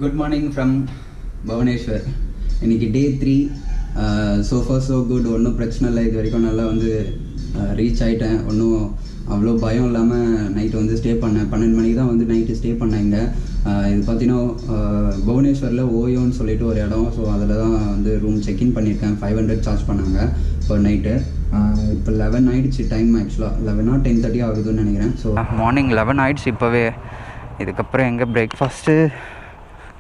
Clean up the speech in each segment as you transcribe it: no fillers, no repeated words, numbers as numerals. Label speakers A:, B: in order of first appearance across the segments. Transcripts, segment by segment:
A: Good morning from Bhubaneswar. இன்னைக்கு டே 3. So far so good. ஒன்றும் பிரச்சனை இல்லை. இது வரைக்கும் நல்லா வந்து ரீச் ஆகிட்டேன். ஒன்றும் அவ்வளோ பயம் இல்லாமல் நைட்டு வந்து ஸ்டே பண்ணேன். 12 மணிக்கு தான் வந்து நைட்டு ஸ்டே பண்ணேன் இங்கே. இது பார்த்தீங்கன்னா புவனேஸ்வரில் ஓயோன்னு சொல்லிட்டு ஒரு இடம். ஸோ அதில் தான் வந்து ரூம் செக்இன் பண்ணியிருக்கேன். 500 சார்ஜ் பண்ணாங்க பர் நைட்டு. இப்போ 11 ஆகிடுச்சு டைம். ஆக்சுவலாக 11 or 10:30 ஆகுதுன்னு நினைக்கிறேன். ஸோ மார்னிங் 11 ஆகிடுச்சு இப்போவே. இதுக்கப்புறம் எங்கே பிரேக்ஃபாஸ்ட்டு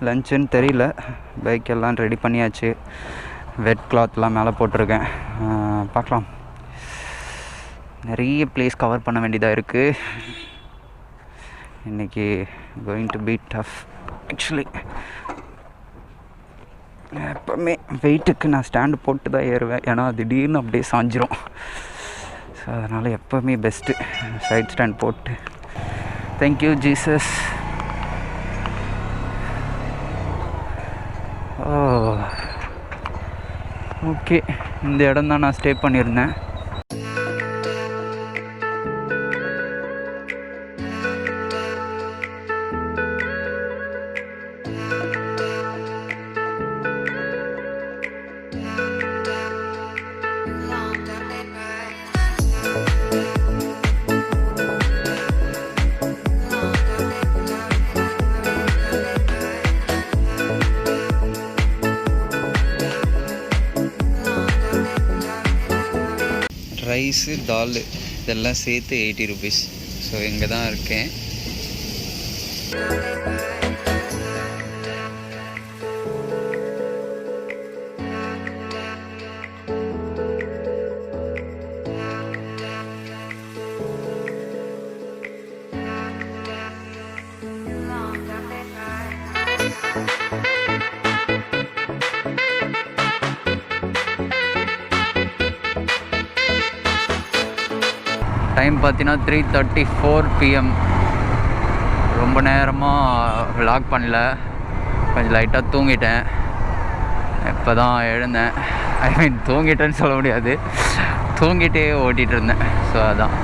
A: லஞ்சுன்னு தெரியல. பைக் எல்லாம் ரெடி பண்ணியாச்சு. வெட் கிளாத்லாம் மேலே போட்டிருக்கேன். பார்க்கலாம். நிறைய பிளேஸ் கவர் பண்ண வேண்டியதாக இருக்குது இன்றைக்கி. Going to be tough actually. எப்போவுமே வெயிட்டுக்கு நான் ஸ்டாண்டு போட்டு தான் ஏறுவேன். ஏன்னா திடீர்னு அப்படியே சாஞ்சிரும். ஸோ அதனால் எப்போவுமே பெஸ்ட்டு சைட் ஸ்டாண்ட் போட்டு. Thank you Jesus. ஓகே, இந்த இடம் தான் நான் ஸ்டே பண்ணியிருந்தேன். ரைஸு தால் இதெல்லாம் சேர்த்து 80 rupees. ஸோ இங்கே தான் இருக்கேன். டைம் பார்த்தீங்கன்னா 3:34 PM. ரொம்ப நேரமாக விலாக் பண்ணல. கொஞ்சம் லைட்டாக தூங்கிட்டேன். இப்போ தான் எழுந்தேன். தூங்கிட்டேன்னு சொல்ல முடியாது, தூங்கிட்டே ஓட்டிகிட்டு இருந்தேன். ஸோ அதான்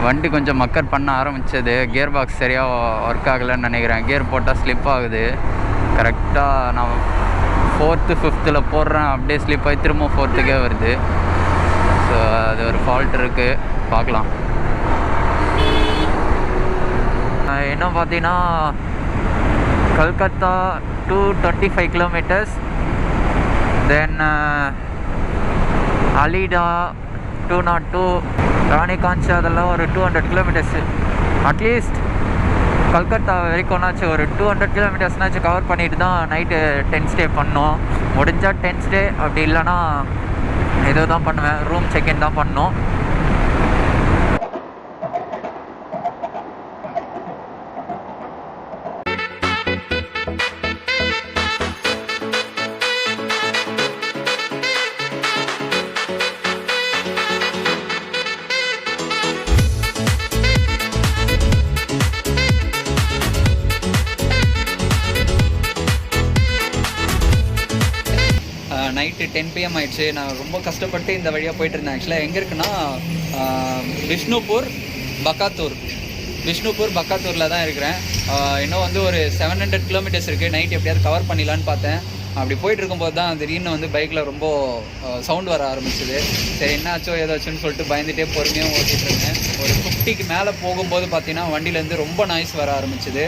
A: வண்டி கொஞ்சம் மக்கர் பண்ண ஆரம்பித்தது. கியர் பாக்ஸ் சரியாக ஒர்க் ஆகலைன்னு நினைக்கிறேன். கியர் போட்டால் ஸ்லிப் ஆகுது. கரெக்டாக நான் 4th 5th போடுறேன், அப்படியே ஸ்லிப் ஆகி திரும்ப 4th வருது. ஸோ அது ஒரு ஃபால்ட் இருக்குது. பார்க்கலாம். இன்னும் பார்த்தீங்கன்னா கல்கத்தா 225 kilometers. தென் அலிடா 202, ராணிகாஞ்ச் அதெல்லாம் ஒரு 200 kilometers. அட்லீஸ்ட் கல்கத்தா வரைக்கும்னாச்சும் ஒரு 200 kilometersனாச்சும் கவர் பண்ணிட்டு தான் நைட்டு 10 ஸ்டே பண்ணோம். முடிஞ்சால் 10 ஸ்டே, அப்படி இல்லைன்னா ஏதோ தான் பண்ணுவேன். ரூம் செக்இன் தான் பண்ணோம். நைட்டு 10 PM ஆயிடுச்சு. நான் ரொம்ப கஷ்டப்பட்டு இந்த வழியாக போயிட்டு இருந்தேன். ஆக்சுவலாக எங்கே இருக்குன்னா விஷ்ணுபூர் பக்காத்தூரில் தான் இருக்கிறேன். இன்னும் வந்து ஒரு 700 kilometers இருக்குது. நைட் எப்படியாவது கவர் பண்ணிடலான்னு பார்த்தேன். அப்படி போயிட்டு இருக்கும்போது தான் திடீர்னு வந்து பைக்கில் ரொம்ப சவுண்ட் வர ஆரம்பிச்சிது. சரி என்னாச்சோ ஏதாச்சுன்னு சொல்லிட்டு பயந்துகிட்டே பொறுமையாக ஓட்டிகிட்டு இருந்தேன். ஒரு 50க்கு மேலே போகும்போது பார்த்தீங்கன்னா வண்டியிலேருந்து ரொம்ப நாய்ஸ் வர ஆரம்பிச்சிது.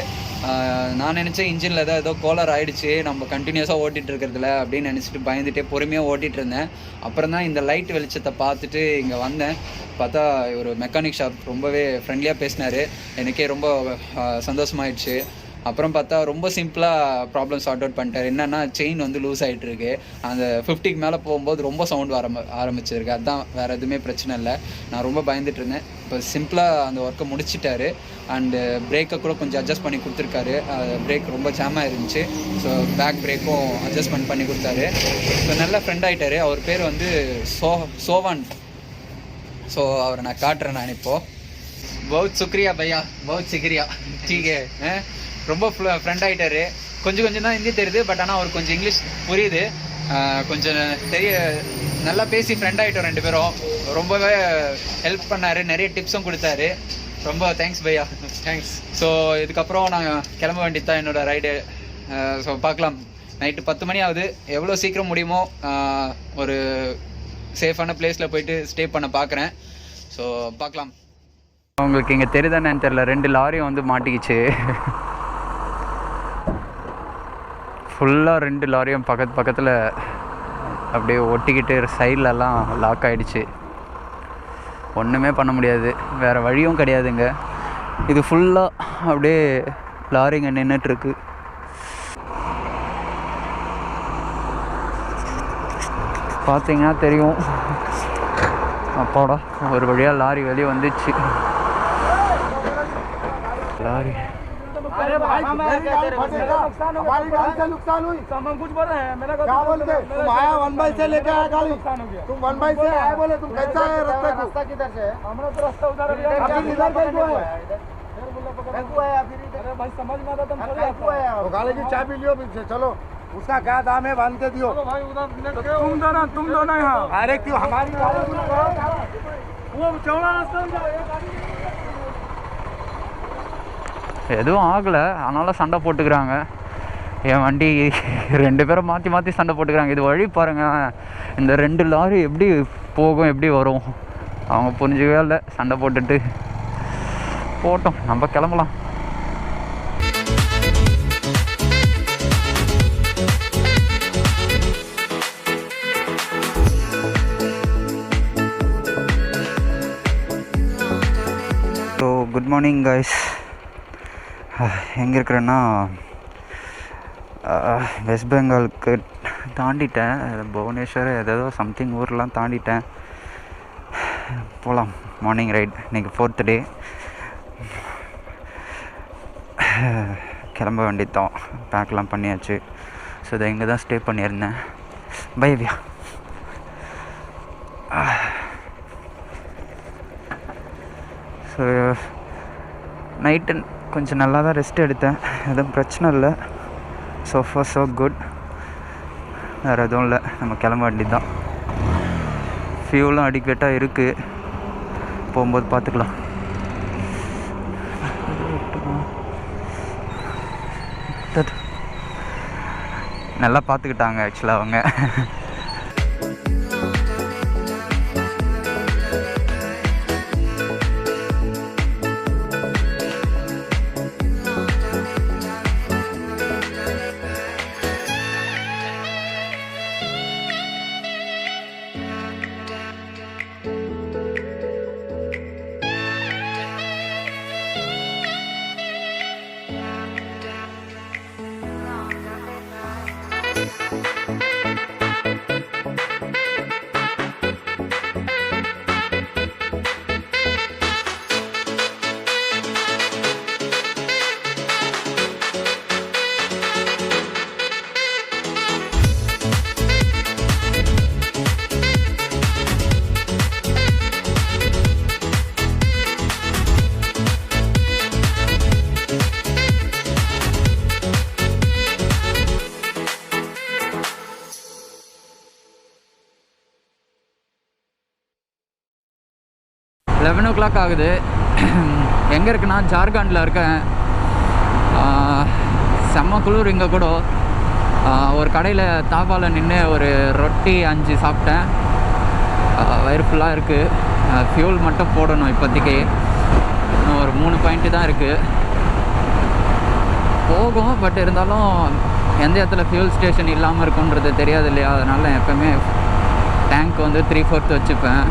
A: நான் நினச்சேன் இன்ஜினில் ஏதோ கோலர் ஆகிடுச்சு, நம்ம கண்டினியூஸாக ஓட்டிகிட்டு இருக்கிறதுல அப்படின்னு நினச்சிட்டு பயந்துகிட்டே பொறுமையாக ஓட்டிகிட்டு இருந்தேன். அப்புறம் தான் இந்த லைட் வெளிச்சத்தை பார்த்துட்டு இங்கே வந்தேன். பார்த்தா ஒரு மெக்கானிக் ஷாப் ரொம்பவே ஃப்ரெண்ட்லியாக பேசினார். எனக்கே ரொம்ப சந்தோஷமாயிடுச்சு. அப்புறம் பார்த்தா ரொம்ப சிம்பிளாக ப்ராப்ளம் சார்ட் அவுட் பண்ணிட்டார். என்னென்னா செயின் வந்து லூஸ் ஆகிட்டுருக்கு. அந்த 50க்கு மேலே போகும்போது ரொம்ப சவுண்ட் ஆரம்பிச்சிருக்கு. அதுதான், வேறு எதுவுமே பிரச்சனை இல்லை. நான் ரொம்ப பயந்துட்டு இருந்தேன். இப்போ சிம்பிளாக அந்த ஒர்க்கை முடிச்சிட்டாரு. அண்டு பிரேக்கை கூட கொஞ்சம் அட்ஜஸ்ட் பண்ணி கொடுத்துருக்காரு. பிரேக் ரொம்ப ஜாமாக இருந்துச்சு. ஸோ பேக் பிரேக்கும் அட்ஜஸ்ட்மெண்ட் பண்ணி கொடுத்தாரு. ஸோ நல்ல ஃப்ரெண்ட் ஆகிட்டார். அவர் பேர் வந்து சோவான். ஸோ அவரை நான் காட்டுறேன். நான் இப்போது பவுத் சுக்ரியா பையா, பவுத் சிக்ரியா. டீகே ரொம்ப ஃப்ரெண்ட் ஆகிட்டார். கொஞ்சம் தான் ஹிந்தி தெரியுது. பட் ஆனால் அவருக்கு கொஞ்சம் இங்கிலீஷ் புரியுது. கொஞ்சம் நல்லா பேசி ஃப்ரெண்ட் ஆகிட்டோம் 2 பேரும். ரொம்பவே ஹெல்ப் பண்ணார். நிறைய டிப்ஸும் கொடுத்தாரு. ரொம்ப தேங்க்ஸ் பையா.
B: தேங்க்ஸ்.
A: ஸோ இதுக்கப்புறம் நாங்கள் கிளம்ப வேண்டியது தான் என்னோடய ரைடு. ஸோ பார்க்கலாம். நைட்டு 10 மணி ஆகுது. எவ்வளோ சீக்கிரம் முடியுமோ ஒரு சேஃபான பிளேஸில் போயிட்டு ஸ்டே பண்ண பார்க்குறேன். ஸோ பார்க்கலாம். உங்களுக்கு இங்கே தெரியுதானு தெரில, 2 லாரியும் வந்து மாட்டிக்கிச்சு. ஃபுல்லாக 2 லாரியும் பக்கத்தில் அப்படியே ஒட்டிக்கிட்டு சைட்லலாம் லாக் ஆகிடுச்சு. ஒன்றுமே பண்ண முடியாது, வேறு வழியும் கிடையாதுங்க. இது ஃபுல்லாக அப்படியே லாரிங்க நின்றுட்டுருக்கு. பார்த்தீங்கன்னா தெரியும். அப்பாடா, ஒரு வழியாக லாரி வெளியே வந்துச்சு. லாரி
C: अरे भाई हमारी गाड़ी से नुकसान हुई। हम कुछ बोल रहे हैं, मेरा क्या बोलते? तुम आया 1 से लेके आया गाड़ी, तुम 1 से आए बोले, तुम कैसा है? रास्ता किधर से है? हमारा तो रास्ता उधर है। इधर कैसे है? कैसे आया फिर इधर? अरे भाई समझ में आता, तुम कैसे आया? वो गाड़ी की चाबी लियो पीछे, चलो उसका क्या दाम है बांध के दियो। भाई उधर तुम दो ना यहाँ। अरे क्यों हमारी गाड़ी वो चौड़ा रास्ता
A: எதுவும் ஆகலை, ஆனாலும் சண்டை போட்டுக்கிறாங்க. என் வண்டி 2 பேரும் மாற்றி சண்டை போட்டுக்கிறாங்க. இது வழி பாருங்கள், இந்த 2 லாரி எப்படி போகும் எப்படி வரும் அவங்க புரிஞ்சுக்கவே இல்லை. சண்டை போட்டுட்டு போட்டோம், நம்ம கிளம்பலாம். So good morning guys. எங்கே இருக்கிறேன்னா வெஸ்ட் பெங்காலுக்கு தாண்டிட்டேன். புவனேஸ்வர் ஏதோ சம்திங் ஊர்லாம் தாண்டிட்டேன். போகலாம். Morning right. இன்றைக்கி 4th டே. கிளம்ப வேண்டியதான். பேக்லாம் பண்ணியாச்சு. ஸோ இதை இங்கே தான் ஸ்டே பண்ணியிருந்தேன். பை வியா. ஸோ நைட்டு கொஞ்சம் நல்லா தான் ரெஸ்ட் எடுத்தேன், எதுவும் பிரச்சனை இல்லை. So for so good. வேறு எதுவும் இல்லை, நம்ம கிளம்ப வேண்டியது தான். ஃபியூலும் அடிக்வேட்டாக இருக்குது, போகும்போது பார்த்துக்கலாம். நல்லா பார்த்துக்கிட்டாங்க ஆக்சுவலாக அவங்க. லெவன் ஓ கிளாக் ஆகுது. எங்கே இருக்குன்னா ஜார்க்கண்டில் இருக்கேன். செம்ம குளிர் இங்கே கூட. ஒரு கடையில் தாபாவில் நின்று ஒரு ரொட்டி 5 சாப்பிட்டேன். வயிறு ஃபுல்லாக இருக்குது. ஃபியூல் மட்டும் போடணும் இப்போதைக்கு. இன்னும் ஒரு 3 பாயிண்ட்டு தான் இருக்குது போகும். பட் இருந்தாலும் எந்த இடத்துல ஃபியூல் ஸ்டேஷன் இல்லாமல் இருக்குன்றது தெரியாது இல்லையா, அதனால் எப்போவுமே டேங்க் வந்து 3/4 வச்சுப்பேன்.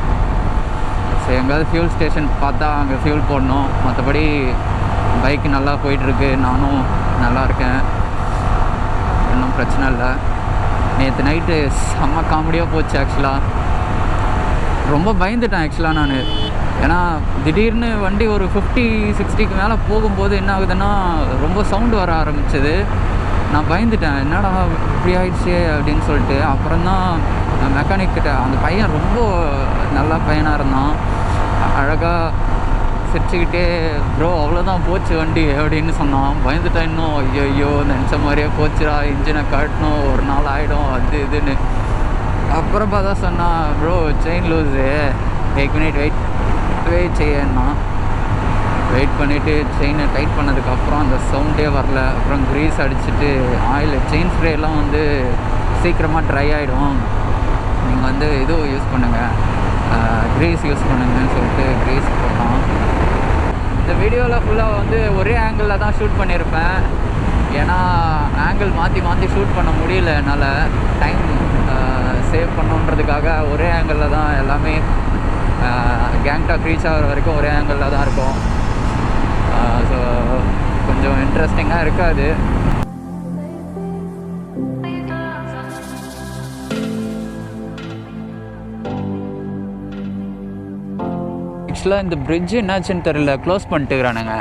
A: ஸோ எங்கேயாவது ஃபியூல் ஸ்டேஷன் பார்த்தா அங்கே ஃபியூல் போடணும். மற்றபடி பைக்கு நல்லா போயிட்டுருக்கு, நானும் நல்லா இருக்கேன், ஒன்றும் பிரச்சனை இல்லை. நேற்று நைட்டு செம்ம காமெடியாக போச்சு ஆக்சுவலாக. ரொம்ப பயந்துட்டேன் ஆக்சுவலாக நான். ஏன்னா திடீர்னு வண்டி ஒரு 50-60க்கு மேலே போகும்போது என்ன ஆகுதுன்னா ரொம்ப சவுண்டு வர ஆரம்பிச்சது. நான் பயந்துட்டேன், என்னடா இப்படி ஆயிடுச்சு அப்படின்னு சொல்லிட்டு. அப்புறம்தான் மெக்கானிக்கிட்ட, அந்த பையன் ரொம்ப நல்ல பையனாக இருந்தான், அழகாக சிரிச்சுக்கிட்டே ப்ரோ அவ்வளோதான் போச்சு வண்டி அப்படின்னு சொன்னான். பயந்துட்டேன் இன்னும். ஐயோ நினச்ச மாதிரியே போச்சுடா, இன்ஜினை கட்டணும், ஒரு நாள் ஆகிடும் அது இதுன்னு. அப்புறம் பார்த்தா சொன்னான், bro chain loose, 1 minute wait செய்யணும். வெயிட் பண்ணிவிட்டு செயினை டைட் பண்ணதுக்கப்புறம் அந்த சவுண்டே வரல. அப்புறம் க்ரீஸ் அடிச்சுட்டு ஆயில் செயின் ஸ்ப்ரேலாம் வந்து சீக்கிரமாக ட்ரை ஆகிடும், நீங்கள் வந்து இதுவும் யூஸ் பண்ணுங்கள், க்ரீஸ் யூஸ் பண்ணுங்கன்னு சொல்லிட்டு க்ரீஸ் போட்டோம். இந்த வீடியோவில் ஃபுல்லாக வந்து ஒரே ஆங்கிளில் தான் ஷூட் பண்ணியிருப்பேன். ஏன்னா ஆங்கிள் மாற்றி மாற்றி ஷூட் பண்ண முடியல என்னால். டைம் சேவ் பண்ணுன்றதுக்காக ஒரே ஆங்கிளில் தான் எல்லாமே. கேங்டாக் ரீச் ஆகிற வரைக்கும் ஒரே ஆங்கிளில் தான் இருக்கும். ஸோ கொஞ்சம் இன்ட்ரெஸ்டிங்காக இருக்காது. ஆக்சுவலாக இந்த பிரிட்ஜ் என்னாச்சுன்னு தெரியல, க்ளோஸ் பண்ணிட்டுக்கிறானுங்க.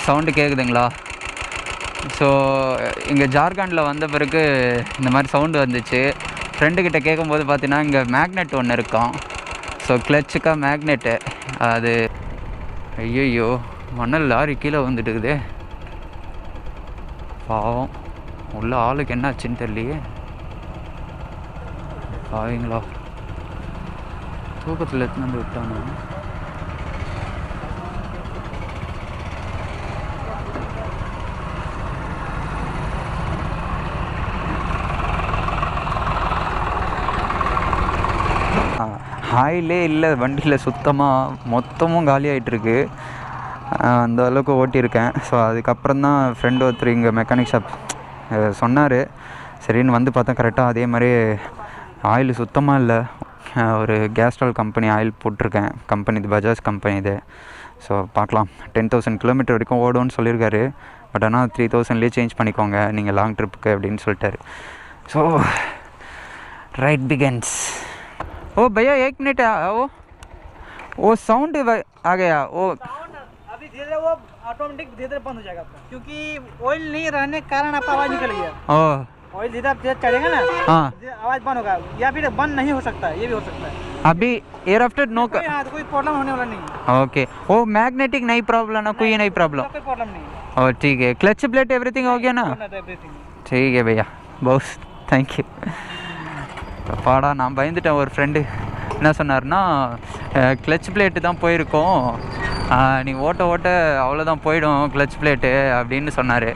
A: சவுண்டு கேட்குதுங்களா? ஸோ இங்கே ஜார்க்கண்டில் வந்த பிறகு இந்த மாதிரி சவுண்டு வந்துச்சு. ஃப்ரெண்டுக்கிட்ட கேட்கும்போது பார்த்தீங்கன்னா இங்கே மேக்னெட் ஒன்று இருக்கும். ஸோ கிளச்சுக்காக மேக்னெட்டு அது. ஐயோ மணல் லாரி கீழே வந்துட்டுக்குது. பாவம் உள்ள ஆளுக்கு என்ன ஆச்சுன்னு தெரியலையே. பாவீங்களா, தூக்கத்தில் எடுத்துன்னு வந்து விட்டானு. ஆயிலே இல்லை வண்டியில், சுத்தமாக மொத்தமும் காலி ஆகிட்டுருக்கு. அந்த அளவுக்கு ஓட்டியிருக்கேன். ஸோ அதுக்கப்புறம் தான் ஃப்ரெண்டு ஒருத்தர் இங்கே மெக்கானிக் ஷாப் சொன்னார். சரின்னு வந்து பார்த்தா கரெக்டாக அதே மாதிரி ஆயில் சுத்தமாக இல்லை. ஒரு கேஸ்ட்ரால் கம்பெனி ஆயில் போட்டிருக்கேன். கம்பெனி இது பஜாஜ் கம்பெனி இது. ஸோ பார்க்கலாம். 10,000 கிலோமீட்டர் வரைக்கும் ஓடும்னு சொல்லியிருக்காரு. பட் ஆனால் 3,000லேயே சேஞ்ச் பண்ணிக்கோங்க நீங்கள் லாங் ட்ரிப்புக்கு அப்படின்னு சொல்லிட்டாரு. So right begins. ओ भैया 1 मिनट, वो साउंड आ गया। वो
B: अभी धीरे धीरे वो ऑटोमेटिक धीरे धीरे बंद हो जाएगा आपका, क्योंकि ऑयल नहीं रहने के कारण आपका आवाज़ निकल गया। ऑयल धीरे धीरे चढ़ेगा ना, हाँ आवाज़ बंद होगा, या फिर बंद नहीं हो सकता, ये भी हो सकता है।
A: अभी एयर आफ्टर नो
B: कोई प्रॉब्लम होने वाला नहीं।
A: ओके, वो मैग्नेटिक नहीं प्रॉब्लम ना, कोई नहीं प्रॉब्लम,
B: कोई प्रॉब्लम नहीं।
A: और ठीक है, क्लच प्लेट एवरीथिंग हो गया ना? ठीक है भैया, बहुत थैंक यू. பாடா நான் பயந்துட்டேன். ஒரு ஃப்ரெண்டு என்ன சொன்னார்னா, கிளச் பிளேட்டு தான் போயிருக்கோம், நீ ஓட்ட ஓட்ட அவ்வளோதான் போயிடும் கிளச் பிளேட்டு அப்படின்னு சொன்னார்.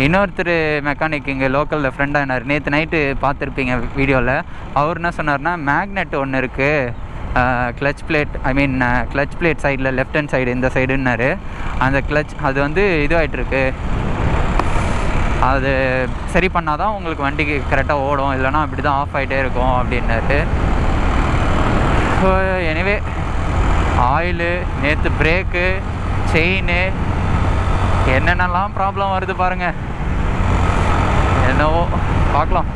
A: இன்னொருத்தர் மெக்கானிக் இங்கே லோக்கலில் ஃப்ரெண்டாக என்னார், நேற்று நைட்டு பார்த்துருப்பீங்க வீடியோவில். அவர் என்ன சொன்னார்னா, மேக்னெட் ஒன்று இருக்குது கிளச் பிளேட், ஐ மீன் கிளச் பிளேட் சைடில் லெஃப்ட் ஹேண்ட் சைடு இந்த சைடுன்னாரு. அந்த கிளச் அது வந்து இதுவாகிட்டுருக்கு, அது சரி பண்ணால் தான் உங்களுக்கு வண்டிக்கு கரெக்டாக ஓடும், இல்லைனா அப்படி தான் ஆஃப் ஆகிட்டே இருக்கும் அப்படின்னாரு. ஸோ எனிவே ஆயிலு, நேற்று பிரேக்கு, செயின், என்னென்னலாம் ப்ராப்ளம் வருது பாருங்கள். என்னவோ பார்க்கலாம்.